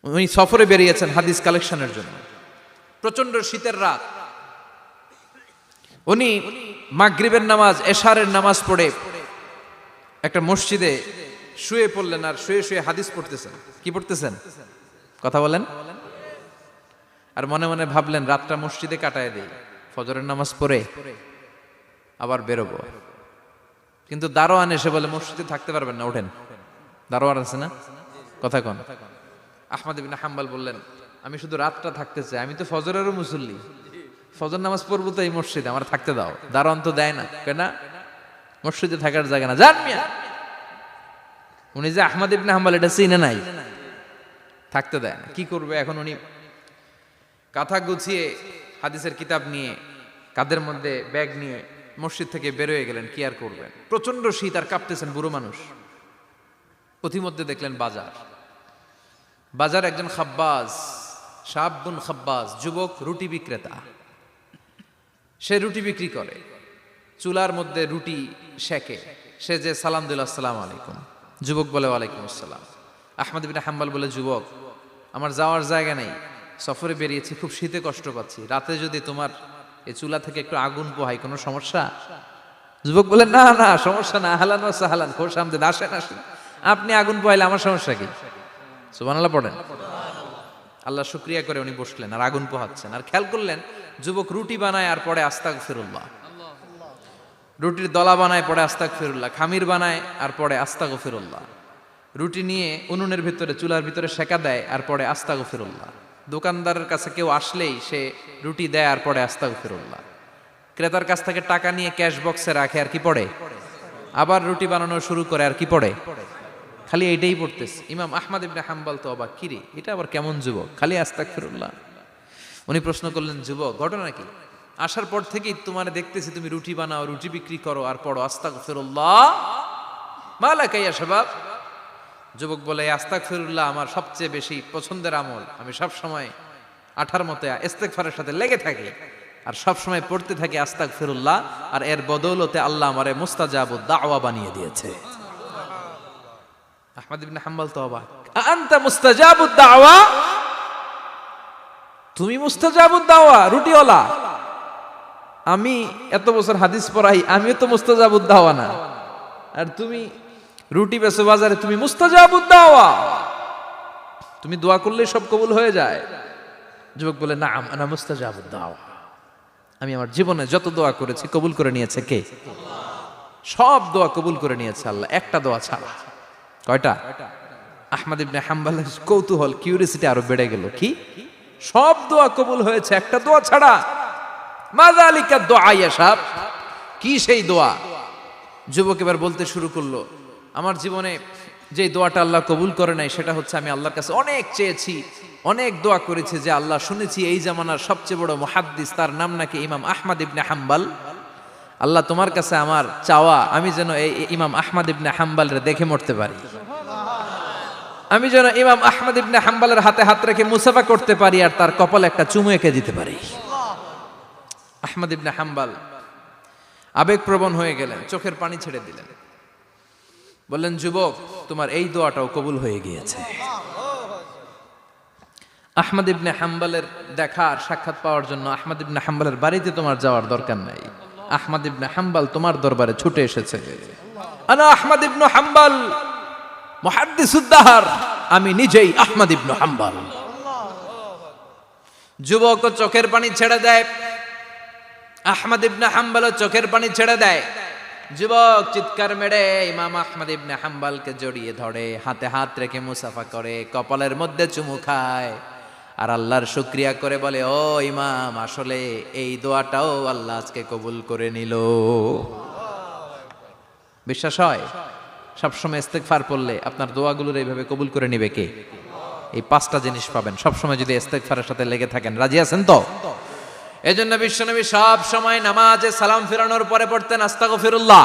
উনি সফরে বেরিয়েছেন হাদিস কালেকশনের জন্য। প্রচন্ড শীতের রাত, উনি মাগরিবের নামাজ, এশারের নামাজ পড়ে একটা মসজিদে শুয়ে পড়লেন, আর শুয়ে শুয়ে হাদিস পড়তেছেন। কি পড়তেছেন? কথা বলেন। আর মনে মনে ভাবলেন রাতটা মসজিদে কাটায় দেই, ফজরের নামাজ পড়ে আবার বেরোবো। কিন্তু দারোয়ান এসে বলে মসজিদে থাকতে পারবেন না, ওঠেন। দারোয়ান আছে না, কথা কন। আহমদ ইবনে হাম্বল বললেন আমি শুধু রাতটা থাকতে চাই, আমি তো ফজরেরও মুসল্লি, ফজর নামাজ পড়বো তো এই মসজিদে, আমার থাকতে দাও। দারোয়ান তো দেয় না, কেন? মসজিদে থাকার জায়গা না, যান মিয়া। উনি যে আহমদ ইবনে হাম্বল এটা চিনে নাই, থাকতে দেয় না। কি করবে এখন? উনি কাঁথা গুছিয়ে হাদিসের কিতাব নিয়ে কাঁধের মধ্যে ব্যাগ নিয়ে মসজিদ থেকে বেরোয় গেলেন। কি আর করবেন, প্রচন্ড শীত, আর কাঁপতেছেন, বুড়ো মানুষ। পথিমধ্যে দেখলেন বাজার, বাজার একজন খাব্বাজ, শাবুন খাব্বাজ, যুবক রুটি বিক্রেতা। সে রুটি বিক্রি করে, চুলার মধ্যে রুটি সেকে। সে যে সালাম দিল আসসালামু আলাইকুম, যুবক বলে ওয়ালাইকুম আসসালাম। আহমদ ইবনে হাম্বল বলে যুবক আমার যাওয়ার জায়গা নেই, সফরে বেরিয়েছি, খুব শীতে কষ্ট পাচ্ছি, রাতে যদি তোমার এই চুলা থেকে একটু আগুন পোহাই কোনো সমস্যা? যুবক বলে না না সমস্যা না, আহলান ওয়া সাহলান, খোশ আমদেদ, আসেন আসেন, আপনি আগুন পোহাইলে আমার সমস্যা কি? সুবহানাল্লাহ পড়েন। আল্লাহ শুকরিয়া করে উনি বসলেন আর আগুন পোহাচ্ছেন। আর খেয়াল করলেন যুবক রুটি বানায় আর পড়ে আস্তাগফিরুল্লাহ, রুটির দলা বানায় পড়ে আস্তাগফিরুল্লাহ, খামির বানায় আর পড়ে আস্তাগফিরুল্লাহ, রুটি নিয়ে উনুনের ভিতরে চুলার ভিতরে সেকা দেয় আর পড়ে আস্তাগফিরুল্লাহ। দোকানদারের কাছে কেউ আসলেই সে রুটি দেয় আর পড়ে আস্তাগফিরুল্লাহ। ক্রেতার কাছ থেকে টাকা নিয়ে ক্যাশ বক্সে রাখে আর কি পড়ে, আবার রুটি বানানো শুরু করে আর কি পড়ে, খালি এইটাই পড়তেছে। ইমাম আহমদ ইবনে হাম্বল তো অবাক, কিরে এটা আবার কেমন যুবক, খালি আস্তাগফিরুল্লাহ। উনি প্রশ্ন করলেন যুবক ঘটনা কি? আসার পর থেকেই তোমার দেখতেছি তুমি রুটি বানাও, রুটি বিক্রি করো আর পড়ো আস্তাগফিরুল্লাহ, মালাকা ইয়া শাবাব। যুবক বলে আস্তাগফিরুল্লাহ আমার সবচেয়ে বেশি পছন্দের আমল, আমি সব সময় আঠার মতো ইস্তেগফারের সাথে লেগে থাকি আর সব সময় পড়তে থাকি আস্তাগফিরুল্লাহ, আর এর বদৌলতে আল্লাহ আমারে মুস্তাজাবুদ দাওয়া বানিয়ে দিয়েছে। আহমদ ইবনে হাম্বল তো অবাক, আনতা মুস্তাজাবুদ দাওয়া, তুমি মুস্তাজাবুদ দাওয়া, রুটিওয়ালা। আমি এত বছর হাদিস পড়াই, আমিও তো মুস্তাজাবুদ দাওয়া না, আর তুমি রুটি বেচো বাজারে, তুমি মুস্তাজাবুদ দাওয়া, তুমি দোয়া করলে সব কবুল হয়ে যায়। যুবক বলে না আনা মুস্তাজাবুদ দাওয়া, আমি আমার জীবনে যত দোয়া করেছি কবুল করে নিয়েছে কে? সব দোয়া কবুল করে নিয়েছে আল্লাহ, একটা দোয়া ছাড়া। কয়টা? আহমদ ইবনে হাম্বলের কৌতূহল, কিউরিসিটি আরো বেড়ে গেল। কি? সব দোয়া কবুল হয়েছে, একটা দোয়া ছাড়া। মাযালিকা দুআ ইয়া শাব, কি সেই দোয়া? যুবক এবার বলতে শুরু করলো আমার জীবনে যে দোয়াটা আল্লাহ কবুল করে নাই সেটা হচ্ছে আমি আল্লাহর কাছে অনেক চেয়েছি, অনেক দোয়া করেছি যে আল্লাহ শুনেছি এই জামানার সবচেয়ে বড় মুহাদ্দিস, তার নাম নাকি ইমাম আহমদ ইবনে হাম্বল। আল্লাহ তোমার কাছে আমার চাওয়া আমি যেন এই ইমাম আহমদ ইবনে হাম্বলরে দেখে মরতে পারি, আমি যেন ইমাম আহমদ ইবনে হাম্বলের হাতে হাত রেখে মুসাফা করতে পারি আর তার কপালে একটা চুমু এঁকে দিতে পারি। আহমদ ইবনে হাম্বল আবেগপ্রবণ হয়ে গেলেন, চোখের পানি ছেড়ে দিলেন, বললেন যুবক তোমার এই দোয়াটাও কবুল হয়ে গিয়েছে। আহমদ ইবনে হাম্বলের দেখা আর সাক্ষাৎ পাওয়ার জন্য আহমদ ইবনে হাম্বলের বাড়িতে তোমার যাওয়ার দরকার নাই, আহমদ ইবনে হাম্বল তোমার দরবারে ছুটে এসেছে। আনা আহমদ ইবনে হাম্বল মুহাদ্দিসুদ দাহর, আমি নিজেই আহমদ ইবনে হাম্বল। যুবক চোখের পানি ছেড়ে দেয়, আহমদ ইবনে হাম্বল চোখের পানি ছেড়ে দেয়। যুবক চিৎকার মেরে ইমাম আহমদ ইবনে হাম্বলকে জড়িয়ে ধরে, হাতে হাত রেখে মুসাফা করে, কপালের মধ্যে চুমু খায় আর আল্লাহর শুকরিয়া করে বলে ও ইমাম আসলে এই দোয়াটাও আল্লাহ আজকে কবুল করে নিল। বিশ্বাস হয় সবসময় ইস্তেগফার পড়লে আপনার দোয়াগুলোর এইভাবে কবুল করে নিবে কে? এই পাঁচটা জিনিস পাবেন সবসময় যদি ইস্তেগফারের সাথে লেগে থাকেন। রাজি আছেন তো? এজন্য বিশ্বনবী সব সময় নামাজে সালাম ফিরানোর পরে পড়তেন আস্তাগফিরুল্লাহ।